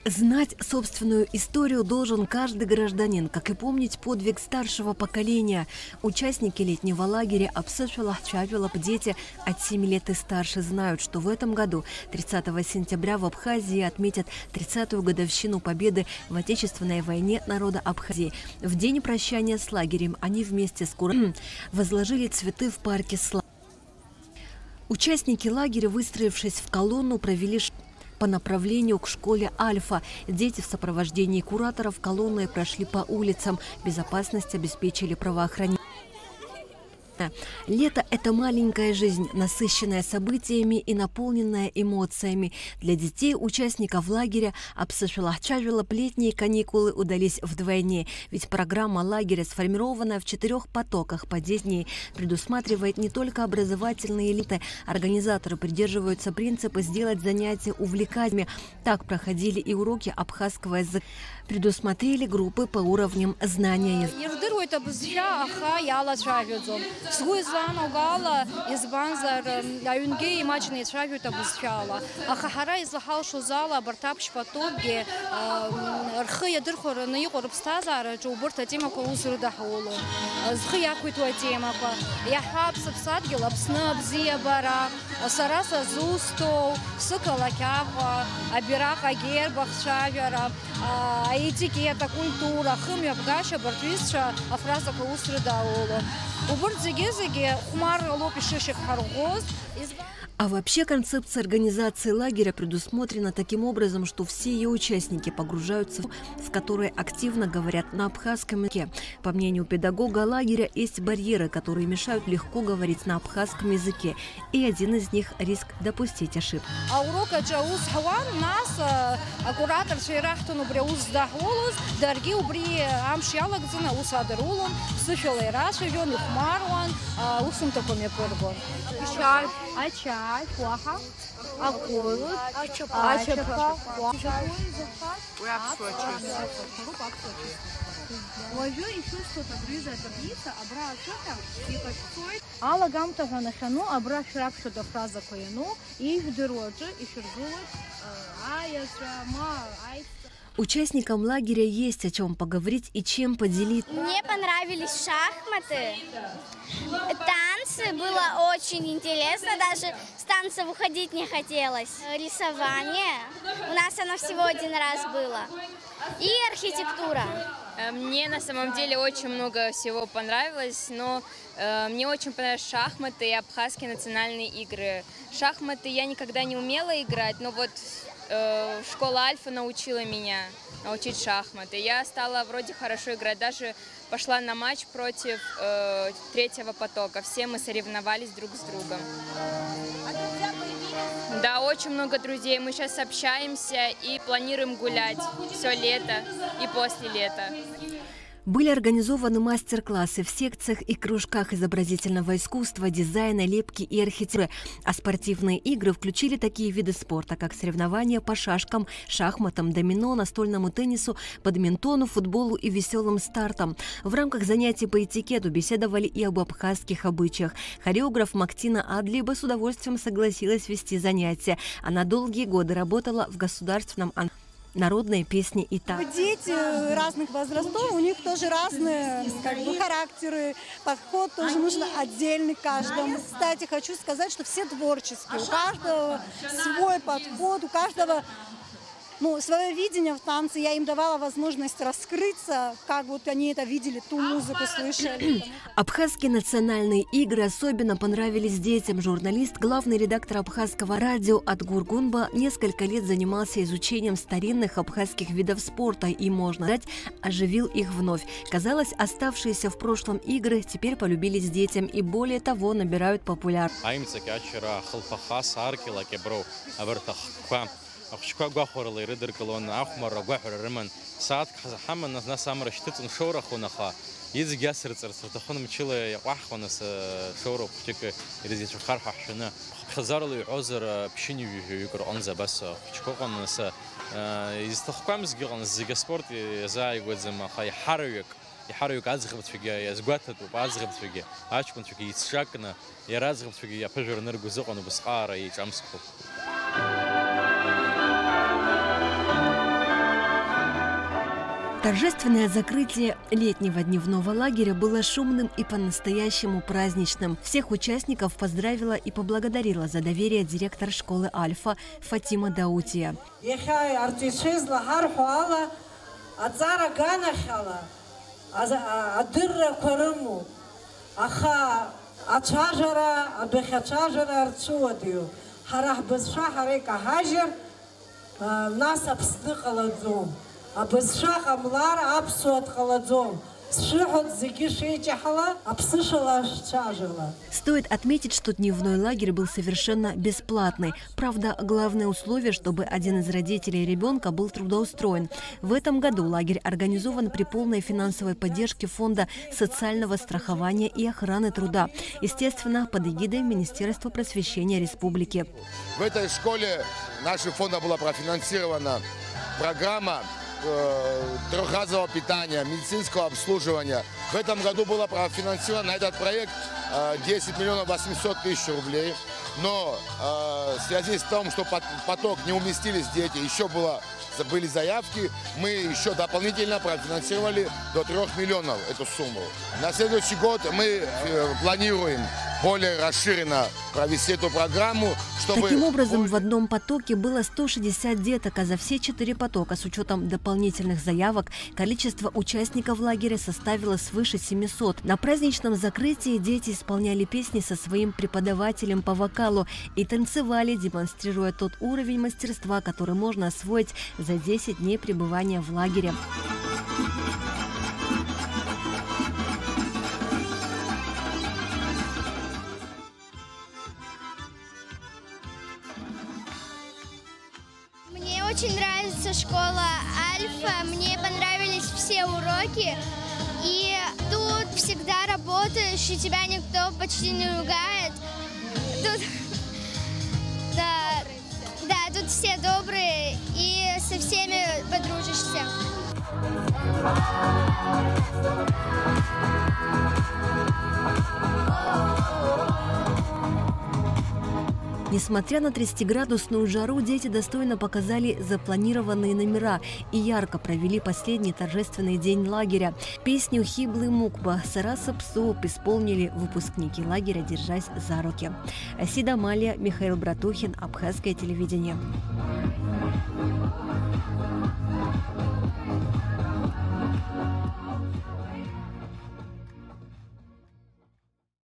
Знать собственную историю должен каждый гражданин, как и помнить подвиг старшего поколения. Участники летнего лагеря дети от 7 лет и старше знают, что в этом году, 30 сентября, в Абхазии отметят 30-ю годовщину победы в Отечественной войне народа Абхазии. В день прощания с лагерем они вместе с возложили цветы в парке Славы. Участники лагеря, выстроившись в колонну, провели по направлению к школе «Альфа». Дети в сопровождении кураторов колонной прошли по улицам. Безопасность обеспечили правоохранители. Лето – это маленькая жизнь, насыщенная событиями и наполненная эмоциями. Для детей, участников лагеря летние каникулы удались вдвойне. Ведь программа лагеря, сформированная в 4 потоках по 10 дней, предусматривает не только образовательные элиты. Организаторы придерживаются принципа сделать занятия увлекательными. Так проходили и уроки абхазского языка. Предусмотрели группы по уровням знания языка. Сгуизлана угала из банзар юнге имаджни травюта бузфяла. Ахахара из лахалшу зала бартапш потоги рхия дырхор на югор бстазара джубурта тема каусру дахолу. Зхия куйтуа тема ка. Я хабс бсадгила бсна бзия бара. Сараса зусто сукала кява абирака гербах шавяра. Этикета культура хымя бгаша бартвистша афраза каусру дахолу. А вообще концепция организации лагеря предусмотрена таким образом, что все ее участники погружаются в которые активно говорят на абхазском языке. По мнению педагога лагеря, есть барьеры, которые мешают легко говорить на абхазском языке. И один из них – риск допустить ошибку. Ачай, плаха, аколут, ачапка, Ловю еще что-то брызает таблица, абра что-то, и подстой. Алла гамта ганахану, абра шрак что-то фраза кояну, и их дырожи, и шургуют, Участникам лагеря есть о чем поговорить и чем поделиться. Мне понравились шахматы, танцы, было очень интересно, даже с танцев уходить не хотелось. Рисование, у нас оно всего 1 раз было, и архитектура. Мне на самом деле очень много всего понравилось, но мне очень понравились шахматы и абхазские национальные игры. Шахматы я никогда не умела играть, но вот школа Альфа научила меня научить шахматы. Я стала вроде хорошо играть, даже пошла на матч против 3-го потока. Все мы соревновались друг с другом. Да, очень много друзей. Мы сейчас общаемся и планируем гулять все лето и после лета. Были организованы мастер-классы в секциях и кружках изобразительного искусства, дизайна, лепки и архитектуры. А спортивные игры включили такие виды спорта, как соревнования по шашкам, шахматам, домино, настольному теннису, бадминтону, футболу и веселым стартам. В рамках занятий по этикету беседовали и об абхазских обычаях. Хореограф Мактина Адлиба с удовольствием согласилась вести занятия. Она долгие годы работала в государственном народные песни и так. Дети разных возрастов, у них тоже разные характеры, подход тоже нужно отдельный каждому. Кстати, хочу сказать, что все творческие, у каждого свой подход, у каждого свое видение в танце. Я им давала возможность раскрыться, как вот они это видели, ту музыку слышали. Абхазские национальные игры особенно понравились детям. Журналист, главный редактор абхазского радио Атгур Гунба несколько лет занимался изучением старинных абхазских видов спорта и, можно сказать, оживил их вновь. Казалось, оставшиеся в прошлом игры теперь полюбились детям и, более того, набирают популярность. أخشكوا جاخور اللي يردر كلون أخمر رجوح الرمن ساعات حمل ناس أمر شتت شورة خونخا يز جاسر تخون مشيلة يقح خونس شورة بتشك يرزي شخار حشنا خزار اللي عذر بشيني يقر أنزا بس شكوا خونس يستخدم زجران زج سبورت زاي وزم خي يحرك أزغبت فيجا يزقطت وبأزغبت فيجا عاش كنت فيجي يتشكنا يرازغبت فيجا بجر نرجو زقنا بسقارة يجامسكو Торжественное закрытие летнего дневного лагеря было шумным и по-настоящему праздничным. Всех участников поздравила и поблагодарила за доверие директор школы «Альфа» Фатима Даутия. Стоит отметить, что дневной лагерь был совершенно бесплатный. Правда, главное условие, чтобы один из родителей ребенка был трудоустроен. В этом году лагерь организован при полной финансовой поддержке Фонда социального страхования и охраны труда. Естественно, под эгидой Министерства просвещения Республики. В этой школе нашим фондом была профинансирована программа трехразового питания, медицинского обслуживания. В этом году было профинансировано на этот проект 10 миллионов 800 тысяч рублей. Но в связи с тем, что поток не уместились дети, еще были заявки, мы еще дополнительно профинансировали до 3 миллионов эту сумму. На следующий год мы планируем более расширенно провести эту программу, чтобы... Таким образом, в одном потоке было 160 деток, а за все 4 потока, с учетом дополнительных заявок, количество участников лагеря составило свыше 700. На праздничном закрытии дети исполняли песни со своим преподавателем по вокалу и танцевали, демонстрируя тот уровень мастерства, который можно освоить за 10 дней пребывания в лагере. Мне очень нравится школа «Альфа», мне понравились все уроки, и тут всегда работаешь, и тебя никто почти не ругает. Тут все добрые, и со всеми подружишься. Несмотря на 30-градусную жару, дети достойно показали запланированные номера и ярко провели последний торжественный день лагеря. Песню «Хиблы Мукба» Сараса Псоп исполнили выпускники лагеря, держась за руки. Асида Малия, Михаил Братухин, Абхазское телевидение.